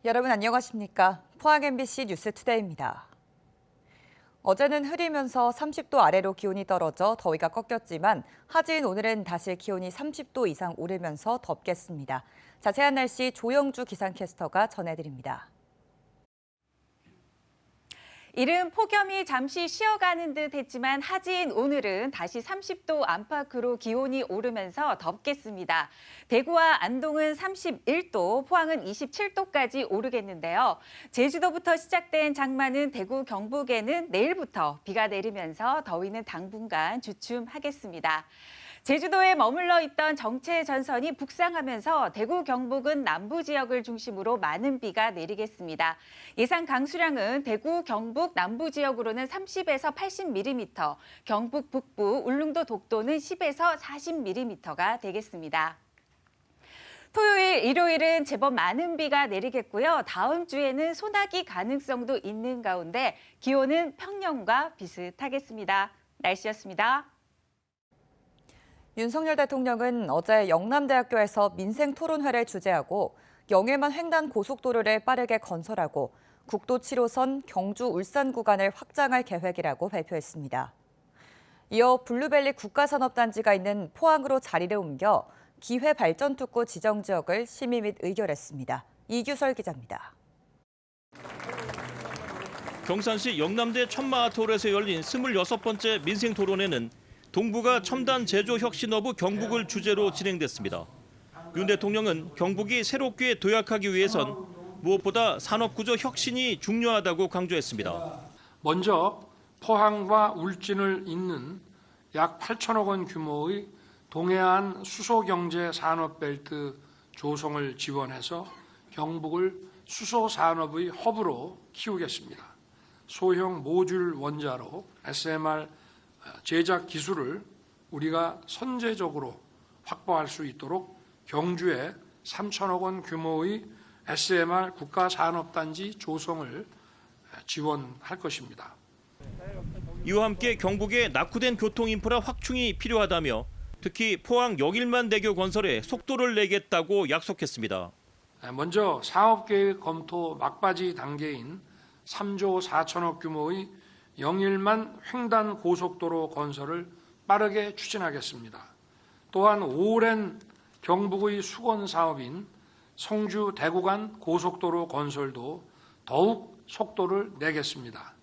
여러분 안녕하십니까? 포항 MBC 뉴스투데이입니다. 어제는 흐리면서 30도 아래로 기온이 떨어져 더위가 꺾였지만 하지인 오늘은 다시 기온이 30도 이상 오르면서 덥겠습니다. 자세한 날씨 조영주 기상캐스터가 전해드립니다. 이른 폭염이 잠시 쉬어가는 듯 했지만 하지인 오늘은 다시 30도 안팎으로 기온이 오르면서 덥겠습니다. 대구와 안동은 31도, 포항은 27도까지 오르겠는데요. 제주도부터 시작된 장마는 대구, 경북에는 내일부터 비가 내리면서 더위는 당분간 주춤하겠습니다. 제주도에 머물러 있던 정체 전선이 북상하면서 대구, 경북은 남부 지역을 중심으로 많은 비가 내리겠습니다. 예상 강수량은 대구, 경북 남부 지역으로는 30에서 80mm, 경북 북부, 울릉도 독도는 10에서 40mm가 되겠습니다. 토요일, 일요일은 제법 많은 비가 내리겠고요. 다음 주에는 소나기 가능성도 있는 가운데 기온은 평년과 비슷하겠습니다. 날씨였습니다. 윤석열 대통령은 어제 영남대학교에서 민생토론회를 주재하고 영일만 횡단 고속도로를 빠르게 건설하고 국도 7호선 경주 울산 구간을 확장할 계획이라고 발표했습니다. 이어 블루벨리 국가산업단지가 있는 포항으로 자리를 옮겨 기회발전특구 지정지역을 심의 및 의결했습니다. 이규설 기자입니다. 경산시 영남대 천마아트홀에서 열린 26번째 민생토론회는 동부가 첨단 제조 혁신허브 경북을 주제로 진행됐습니다. 윤 대통령은 경북이 새롭게 도약하기 위해선 무엇보다 산업구조 혁신이 중요하다고 강조했습니다. 먼저 포항과 울진을 잇는 약 8천억 원 규모의 동해안 수소경제 산업벨트 조성을 지원해서 경북을 수소산업의 허브로 키우겠습니다. 소형 모듈 원자로 SMR 제작 기술을 우리가 선제적으로 확보할 수 있도록 경주에 3천억 원 규모의 SMR 국가산업단지 조성을 지원할 것입니다. 이와 함께 경북의 낙후된 교통인프라 확충이 필요하다며 특히 포항 영일만대교 건설에 속도를 내겠다고 약속했습니다. 먼저 사업계획 검토 막바지 단계인 3조 4천억 규모의 영일만 횡단 고속도로 건설을 빠르게 추진하겠습니다. 또한 오랜 경북의 수건 사업인 성주 대구 간 고속도로 건설도 더욱 속도를 내겠습니다.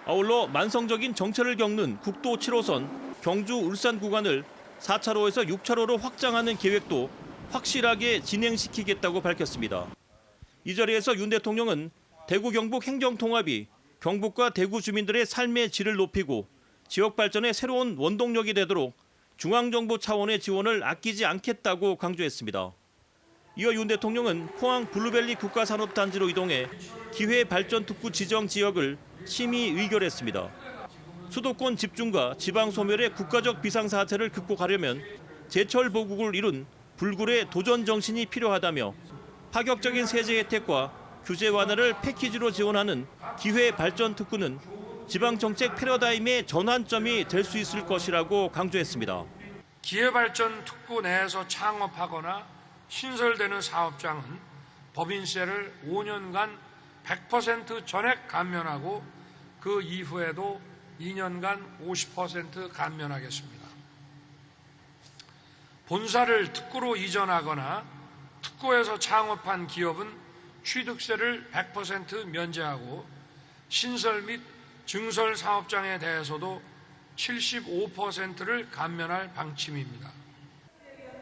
아울러 만성적인 정체를 겪는 국도 7호선 경주 울산 구간을 4차로에서 6차로로 확장하는 계획도 확실하게 진행시키겠다고 밝혔습니다. 이 자리에서 윤 대통령은 대구 경북 행정통합이 경북과 대구 주민들의 삶의 질을 높이고 지역 발전의 새로운 원동력이 되도록 중앙정부 차원의 지원을 아끼지 않겠다고 강조했습니다. 이어 윤 대통령은 포항 블루벨리 국가산업단지로 이동해 기회발전특구 지정 지역을 심의 의결했습니다. 수도권 집중과 지방 소멸의 국가적 비상사태를 극복하려면 제철 보국을 이룬 불굴의 도전 정신이 필요하다며 파격적인 세제 혜택과 규제 완화를 패키지로 지원하는 기회발전특구는 지방정책 패러다임의 전환점이 될 수 있을 것이라고 강조했습니다. 기회발전특구 내에서 창업하거나 신설되는 사업장은 법인세를 5년간 100% 전액 감면하고 그 이후에도 2년간 50% 감면하겠습니다. 본사를 특구로 이전하거나 특구에서 창업한 기업은 취득세를 100% 면제하고 신설 및 증설 사업장에 대해서도 75%를 감면할 방침입니다.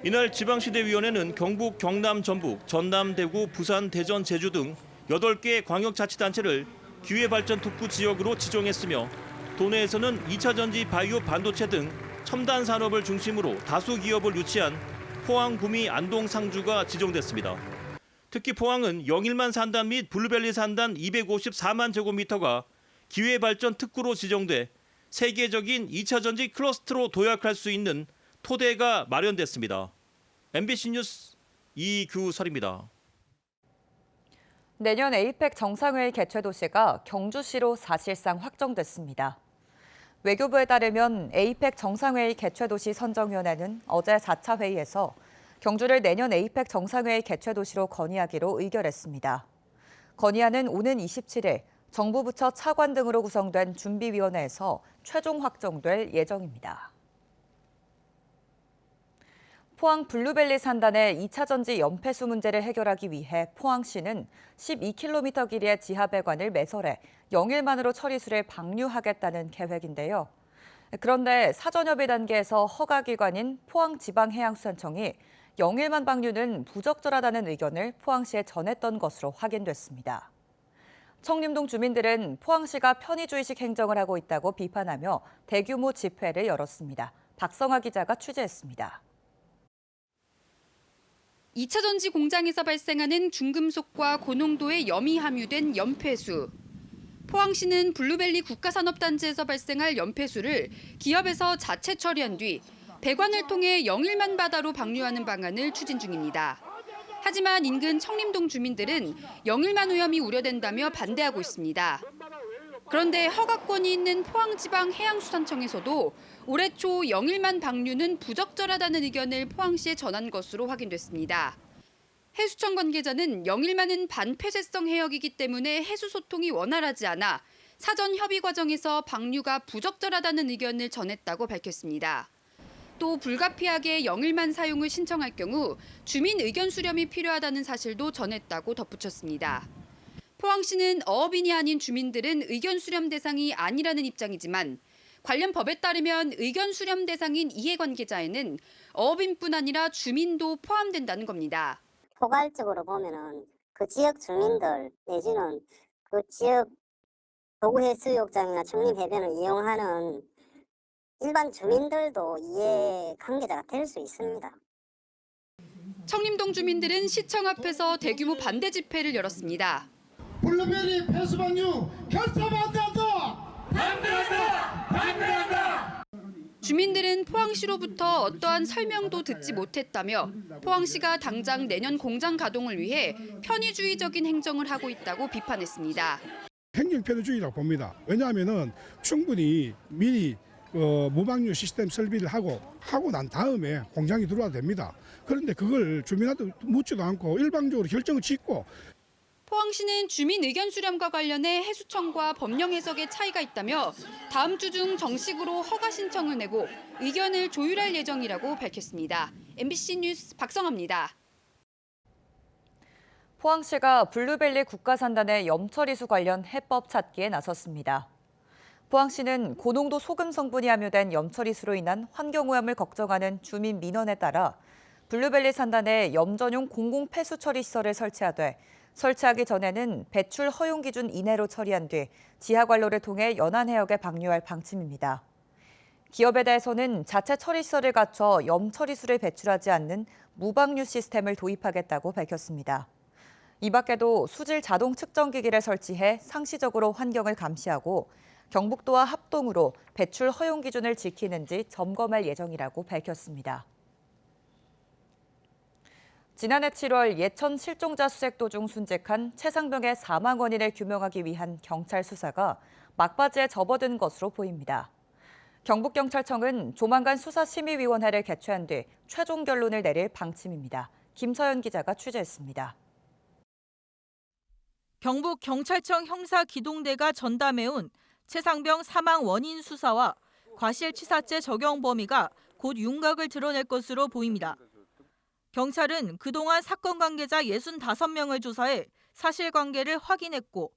이날 지방시대위원회는 경북, 경남, 전북, 전남, 대구, 부산, 대전, 제주 등 8개 광역자치단체를 기회발전특구 지역으로 지정했으며 도내에서는 2차 전지 바이오 반도체 등 첨단 산업을 중심으로 다수 기업을 유치한 포항, 구미, 안동, 상주가 지정됐습니다. 특히 포항은 영일만 산단 및 블루벨리 산단 254만 제곱미터가 기회발전 특구로 지정돼 세계적인 2차 전지 클러스터로 도약할 수 있는 토대가 마련됐습니다. MBC 뉴스 이규설입니다. 내년 에이펙 정상회의 개최 도시가 경주시로 사실상 확정됐습니다. 외교부에 따르면 에이펙 정상회의 개최 도시 선정위원회는 어제 4차 회의에서 경주를 내년 에이펙 정상회의 개최 도시로 건의하기로 의결했습니다. 건의안은 오는 27일 정부 부처 차관 등으로 구성된 준비위원회에서 최종 확정될 예정입니다. 포항 블루벨리 산단의 2차 전지 연폐수 문제를 해결하기 위해 포항시는 12km 길이의 지하배관을 매설해 영일 만으로 처리수를 방류하겠다는 계획인데요. 그런데 사전협의 단계에서 허가기관인 포항지방해양수산청이 영일만 방류는 부적절하다는 의견을 포항시에 전했던 것으로 확인됐습니다. 청림동 주민들은 포항시가 편의주의식 행정을 하고 있다고 비판하며 대규모 집회를 열었습니다. 박성아 기자가 취재했습니다. 2차 전지 공장에서 발생하는 중금속과 고농도의 염이 함유된 연폐수. 포항시는 블루벨리 국가산업단지에서 발생할 연폐수를 기업에서 자체 처리한 뒤 배관을 통해 영일만 바다로 방류하는 방안을 추진 중입니다. 하지만 인근 청림동 주민들은 영일만 오염이 우려된다며 반대하고 있습니다. 그런데 허가권이 있는 포항지방해양수산청에서도 올해 초 영일만 방류는 부적절하다는 의견을 포항시에 전한 것으로 확인됐습니다. 해수청 관계자는 영일만은 반폐쇄성 해역이기 때문에 해수 소통이 원활하지 않아 사전 협의 과정에서 방류가 부적절하다는 의견을 전했다고 밝혔습니다. 또 불가피하게 영일만 사용을 신청할 경우 주민 의견 수렴이 필요하다는 사실도 전했다고 덧붙였습니다. 포항시는 어업인이 아닌 주민들은 의견 수렴 대상이 아니라는 입장이지만 관련 법에 따르면 의견 수렴 대상인 이해관계자에는 어업인뿐 아니라 주민도 포함된다는 겁니다. 포괄적으로 보면은 그 지역 주민들 내지는 그 지역 도구해수욕장이나 청림해변을 이용하는 일반 주민들도 이해 관계자가 될 수 있습니다. 청림동 주민들은 시청 앞에서 대규모 반대 집회를 열었습니다. 블루벨리 폐수방류 결사반대한다! 반대한다! 반대한다! 주민들은 포항시로부터 어떠한 설명도 듣지 못했다며 포항시가 당장 내년 공장 가동을 위해 편의주의적인 행정을 하고 있다고 비판했습니다. 행정편의주의라고 봅니다. 왜냐하면 충분히 미리 무방류 시스템 설비를 하고 난 다음에 공장이 들어와도 됩니다. 그런데 그걸 주민한테 묻지도 않고 일방적으로 결정을 짓고 포항시는 주민 의견 수렴과 관련해 해수청과 법령 해석의 차이가 있다며 다음 주 중 정식으로 허가 신청을 내고 의견을 조율할 예정이라고 밝혔습니다. MBC 뉴스 박성아입니다. 포항시가 블루벨리 국가산단의 염처리수 관련 해법 찾기에 나섰습니다. 포항시는 고농도 소금 성분이 함유된 염처리수로 인한 환경오염을 걱정하는 주민 민원에 따라 블루벨리 산단에 염 전용 공공 폐수 처리 시설을 설치하기 전에는 배출 허용 기준 이내로 처리한 뒤 지하관로를 통해 연안 해역에 방류할 방침입니다. 기업에 대해서는 자체 처리 시설을 갖춰 염 처리수를 배출하지 않는 무방류 시스템을 도입하겠다고 밝혔습니다. 이 밖에도 수질 자동 측정기기를 설치해 상시적으로 환경을 감시하고 경북도와 합동으로 배출 허용 기준을 지키는지 점검할 예정이라고 밝혔습니다. 지난해 7월 예천 실종자 수색 도중 순직한 최상병의 사망 원인을 규명하기 위한 경찰 수사가 막바지에 접어든 것으로 보입니다. 경북경찰청은 조만간 수사심의위원회를 개최한 뒤 최종 결론을 내릴 방침입니다. 김서연 기자가 취재했습니다. 경북경찰청 형사기동대가 전담해온 최상병 사망 원인 수사와 과실치사죄 적용 범위가 곧 윤곽을 드러낼 것으로 보입니다. 경찰은 그동안 사건 관계자 65명을 조사해 사실관계를 확인했고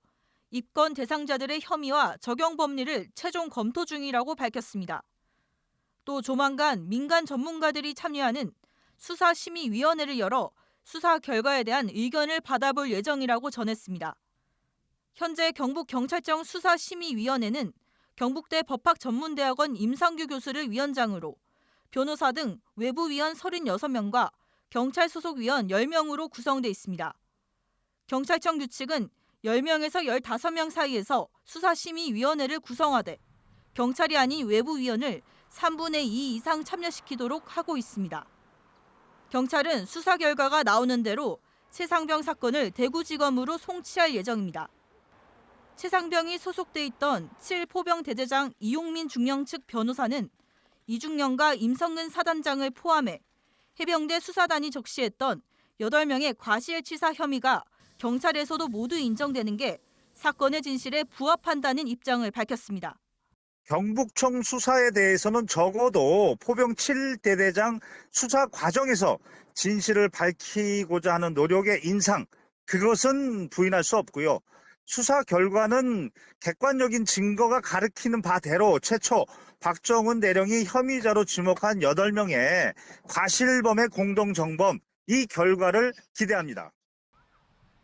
입건 대상자들의 혐의와 적용 법리를 최종 검토 중이라고 밝혔습니다. 또 조만간 민간 전문가들이 참여하는 수사심의위원회를 열어 수사 결과에 대한 의견을 받아볼 예정이라고 전했습니다. 현재 경북경찰청 수사심의위원회는 경북대 법학전문대학원 임상규 교수를 위원장으로 변호사 등 외부위원 36명과 경찰 소속 위원 10명으로 구성돼 있습니다. 경찰청 규칙은 10명에서 15명 사이에서 수사심의위원회를 구성하되 경찰이 아닌 외부위원을 3분의 2 이상 참여시키도록 하고 있습니다. 경찰은 수사 결과가 나오는 대로 최상병 사건을 대구지검으로 송치할 예정입니다. 최상병이 소속돼 있던 7포병 대대장 이용민 중령 측 변호사는 이중령과 임성근 사단장을 포함해 해병대 수사단이 적시했던 8명의 과실치사 혐의가 경찰에서도 모두 인정되는 게 사건의 진실에 부합한다는 입장을 밝혔습니다. 경북청 수사에 대해서는 적어도 포병 7대대장 수사 과정에서 진실을 밝히고자 하는 노력의 인상, 그것은 부인할 수 없고요. 수사 결과는 객관적인 증거가 가리키는 바대로 최초 박정훈 대령이 혐의자로 지목한 8명의 과실범의 공동정범, 이 결과를 기대합니다.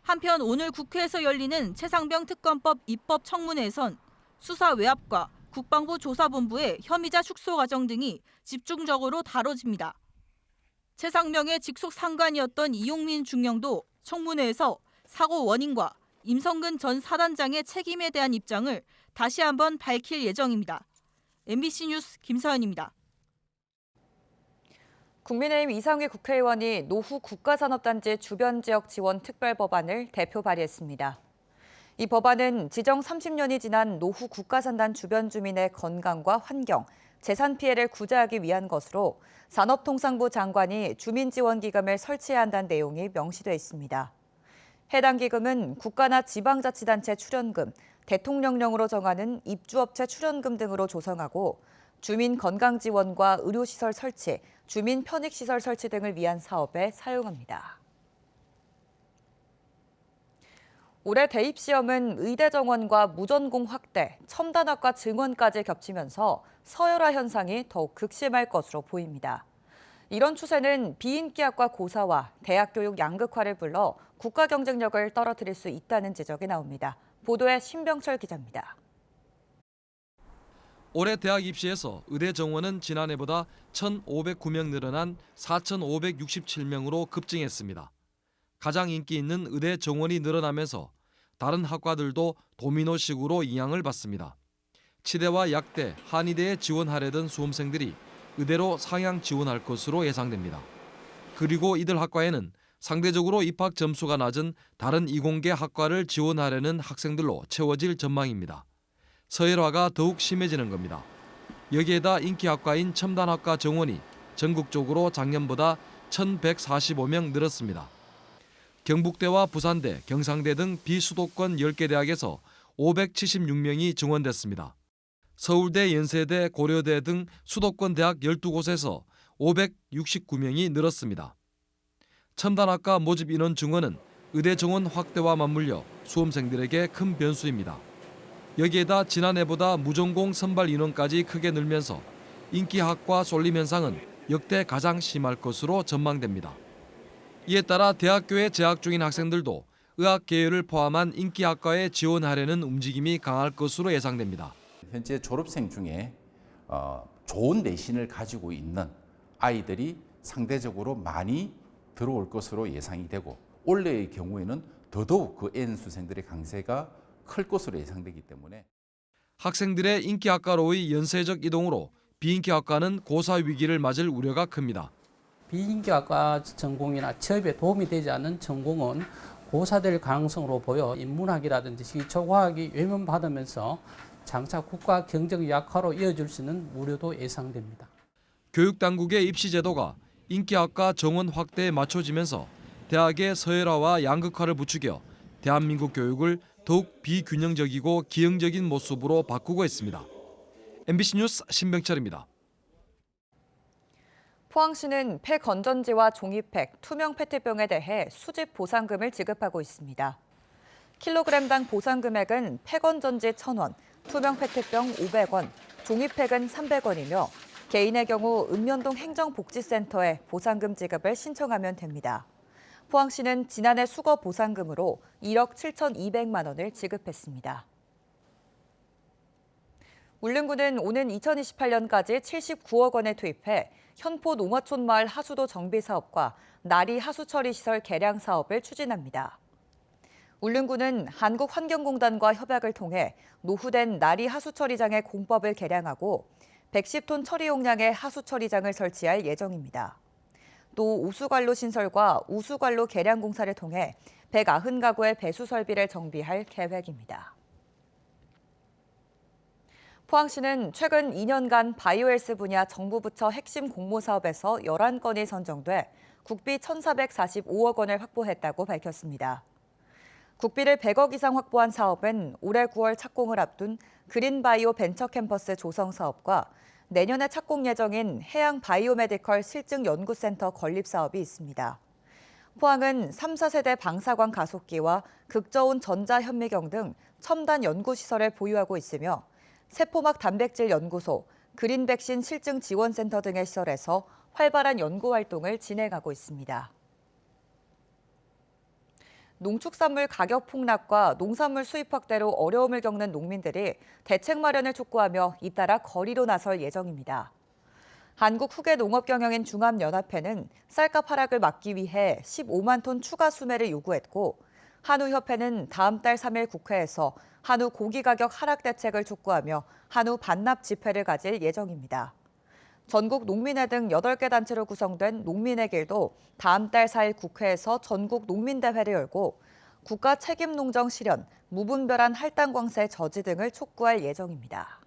한편 오늘 국회에서 열리는 최상병 특검법 입법 청문회에선 수사 외압과 국방부 조사본부의 혐의자 축소 과정 등이 집중적으로 다뤄집니다. 최상병의 직속 상관이었던 이용민 중령도 청문회에서 사고 원인과 임성근 전 사단장의 책임에 대한 입장을 다시 한번 밝힐 예정입니다. MBC 뉴스 김서연입니다. 국민의힘 이상휘 국회의원이 노후 국가산업단지 주변 지역 지원 특별법안을 대표 발의했습니다. 이 법안은 지정 30년이 지난 노후 국가산단 주변 주민의 건강과 환경, 재산 피해를 구제하기 위한 것으로 산업통상부 장관이 주민지원기금을 설치해야 한다는 내용이 명시돼 있습니다. 해당 기금은 국가나 지방자치단체 출연금, 대통령령으로 정하는 입주업체 출연금 등으로 조성하고 주민 건강지원과 의료시설 설치, 주민 편익시설 설치 등을 위한 사업에 사용합니다. 올해 대입시험은 의대 정원과 무전공 확대, 첨단학과 증원까지 겹치면서 서열화 현상이 더욱 극심할 것으로 보입니다. 이런 추세는 비인기학과 고사와 대학 교육 양극화를 불러 국가 경쟁력을 떨어뜨릴 수 있다는 지적이 나옵니다. 보도에 신병철 기자입니다. 올해 대학 입시에서 의대 정원은 지난해보다 1,509명 늘어난 4,567명으로 급증했습니다. 가장 인기 있는 의대 정원이 늘어나면서 다른 학과들도 도미노식으로 영향을 받습니다. 치대와 약대, 한의대에 지원하려던 수험생들이 의대로 상향 지원할 것으로 예상됩니다. 그리고 이들 학과에는 상대적으로 입학 점수가 낮은 다른 이공계 학과를 지원하려는 학생들로 채워질 전망입니다. 서열화가 더욱 심해지는 겁니다. 여기에다 인기 학과인 첨단학과 정원이 전국적으로 작년보다 1,145명 늘었습니다. 경북대와 부산대, 경상대 등 비수도권 10개 대학에서 576명이 증원됐습니다. 서울대, 연세대, 고려대 등 수도권 대학 12곳에서 569명이 늘었습니다. 첨단학과 모집 인원 증원은 의대 정원 확대와 맞물려 수험생들에게 큰 변수입니다. 여기에다 지난해보다 무전공 선발 인원까지 크게 늘면서 인기학과 쏠림 현상은 역대 가장 심할 것으로 전망됩니다. 이에 따라 대학교에 재학 중인 학생들도 의학 계열을 포함한 인기학과에 지원하려는 움직임이 강할 것으로 예상됩니다. 현재 졸업생 중에 좋은 내신을 가지고 있는 아이들이 상대적으로 많이 들어올 것으로 예상이 되고 올해의 경우에는 더더욱 그 N 수생들의 강세가 클 것으로 예상되기 때문에 학생들의 인기학과로의 연쇄적 이동으로 비인기학과는 고사 위기를 맞을 우려가 큽니다. 비인기학과 전공이나 취업에 도움이 되지 않는 전공은 고사될 가능성으로 보여 인문학이라든지 기초과학이 외면받으면서 장차 국가 경쟁 약화로 이어질 수 있는 우려도 예상됩니다. 교육당국의 입시 제도가 인기학과 정원 확대에 맞춰지면서 대학의 서열화와 양극화를 부추겨 대한민국 교육을 더욱 비균형적이고 기형적인 모습으로 바꾸고 있습니다. MBC 뉴스 신병철입니다. 포항시는 폐건전지와 종이팩, 투명 페트병에 대해 수집 보상금을 지급하고 있습니다. 킬로그램당 보상 금액은 폐건전지 1,000원, 투명 페트병 500원, 종이팩은 300원이며 개인의 경우 읍면동 행정복지센터에 보상금 지급을 신청하면 됩니다. 포항시는 지난해 수거 보상금으로 1억 7,200만 원을 지급했습니다. 울릉군은 오는 2028년까지 79억 원에 투입해 현포 농어촌 마을 하수도 정비 사업과 나리 하수처리 시설 개량 사업을 추진합니다. 울릉군은 한국환경공단과 협약을 통해 노후된 나리 하수처리장의 공법을 개량하고 110톤 처리 용량의 하수처리장을 설치할 예정입니다. 또 우수관로 신설과 우수관로 개량 공사를 통해 190가구의 배수 설비를 정비할 계획입니다. 포항시는 최근 2년간 바이오헬스 분야 정부 부처 핵심 공모 사업에서 11건이 선정돼 국비 1,445억 원을 확보했다고 밝혔습니다. 국비를 100억 이상 확보한 사업은 올해 9월 착공을 앞둔 그린바이오 벤처캠퍼스 조성 사업과 내년에 착공 예정인 해양 바이오메디컬 실증연구센터 건립 사업이 있습니다. 포항은 3, 4세대 방사광 가속기와 극저온 전자현미경 등 첨단 연구시설을 보유하고 있으며 세포막 단백질 연구소, 그린백신 실증 지원센터 등의 시설에서 활발한 연구 활동을 진행하고 있습니다. 농축산물 가격 폭락과 농산물 수입 확대로 어려움을 겪는 농민들이 대책 마련을 촉구하며 잇따라 거리로 나설 예정입니다. 한국 후계농업경영인 중암연합회는 쌀값 하락을 막기 위해 15만 톤 추가 수매를 요구했고, 한우협회는 다음 달 3일 국회에서 한우 고기 가격 하락 대책을 촉구하며 한우 반납 집회를 가질 예정입니다. 전국 농민회 등 8개 단체로 구성된 농민의 길도 다음 달 4일 국회에서 전국 농민대회를 열고 국가 책임 농정 실현, 무분별한 할당 광세 저지 등을 촉구할 예정입니다.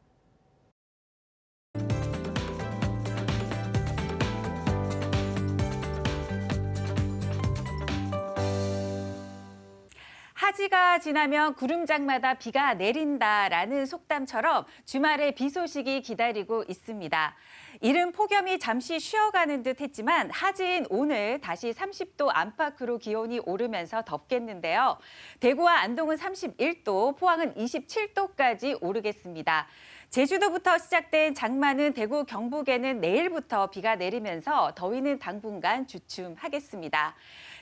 하지가 지나면 구름장마다 비가 내린다라는 속담처럼 주말에 비 소식이 기다리고 있습니다. 이른 폭염이 잠시 쉬어가는 듯 했지만 하지인 오늘 다시 30도 안팎으로 기온이 오르면서 덥겠는데요. 대구와 안동은 31도, 포항은 27도까지 오르겠습니다. 제주도부터 시작된 장마는 대구, 경북에는 내일부터 비가 내리면서 더위는 당분간 주춤하겠습니다.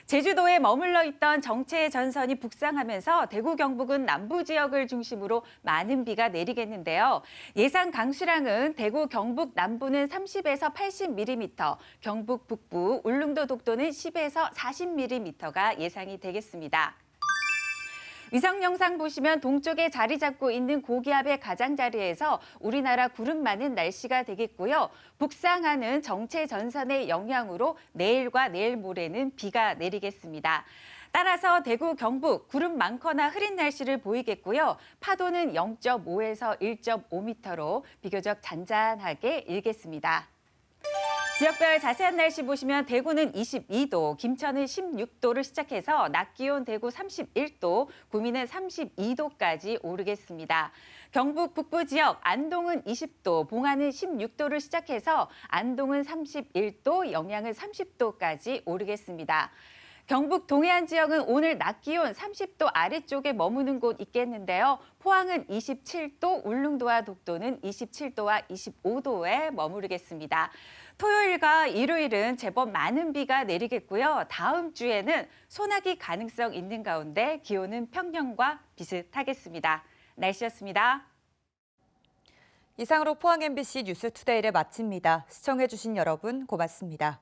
제주도에 머물러 있던 정체의 전선이 북상하면서 대구, 경북은 남부 지역을 중심으로 많은 비가 내리겠는데요. 예상 강수량은 대구, 경북 남부는 30에서 80mm, 경북 북부, 울릉도, 독도는 10에서 40mm가 예상이 되겠습니다. 위성 영상 보시면 동쪽에 자리 잡고 있는 고기압의 가장자리에서 우리나라 구름 많은 날씨가 되겠고요. 북상하는 정체 전선의 영향으로 내일과 내일 모레는 비가 내리겠습니다. 따라서 대구, 경북 구름 많거나 흐린 날씨를 보이겠고요. 파도는 0.5에서 1.5m로 비교적 잔잔하게 일겠습니다. 지역별 자세한 날씨 보시면 대구는 22도, 김천은 16도를 시작해서 낮 기온 대구 31도, 구미는 32도까지 오르겠습니다. 경북 북부 지역 안동은 20도, 봉안은 16도를 시작해서 안동은 31도, 영양은 30도까지 오르겠습니다. 경북 동해안 지역은 오늘 낮 기온 30도 아래쪽에 머무는 곳 있겠는데요. 포항은 27도, 울릉도와 독도는 27도와 25도에 머무르겠습니다. 토요일과 일요일은 제법 많은 비가 내리겠고요. 다음 주에는 소나기 가능성 있는 가운데 기온은 평년과 비슷하겠습니다. 날씨였습니다. 이상으로 포항 MBC 뉴스투데이를 마칩니다. 시청해주신 여러분 고맙습니다.